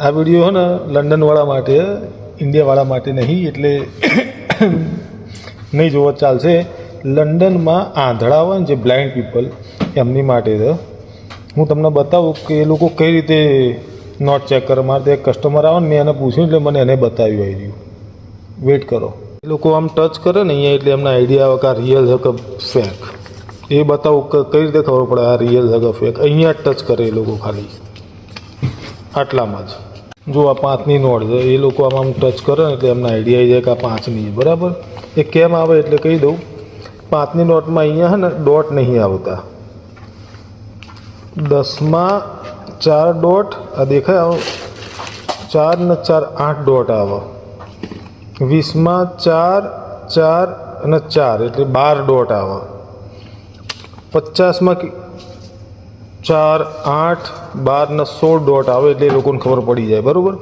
આ વિડીયો ને લંડનવાળા માટે, ઇન્ડિયાવાળા માટે નહીં, એટલે નહીં જોવો ચાલશે. લંડનમાં આંધળા હોય ને જે બ્લાઇન્ડ પીપલ, એમની માટે છે. હું તમને બતાવું કે એ લોકો કઈ રીતે નોટ ચેક કરે. મારે ત્યાં કસ્ટમર આવે ને, મેં એને પૂછ્યું એટલે મને એને બતાવ્યું આવી રહ્યું. વેઇટ કરો. એ લોકો આમ ટચ કરે ને અહીંયા એટલે એમને આઈડિયા આવે કે આ રિયલ છે કે ફેક. એ બતાવું કે કઈ રીતે ખબર પડે આ રિયલ છે કે ફેક. અહીંયા ટચ કરે એ લોકો ખાલી આટલામાં જ. જો આ 5ની નોટ છે, એ લોકો આમ ટચ કરે ને એટલે એમને આઈડિયા આવી જાય કે આ 5ની છે. બરાબર. એ કેમ આવે એટલે કહી દઉં. 5ની નોટમાં અહીંયા છે ને ડોટ નહીં આવતા. 10માં 4 ડોટ આ દેખાય આવો, 4 ને 4 8 ડોટ આવે. 20માં 4 4 અને 4 એટલે 12 ડોટ આવે. 50માં 4 8 12 ને 16 ડોટ આવે એટલે એ લોકોને ખબર પડી જાય. બરાબર.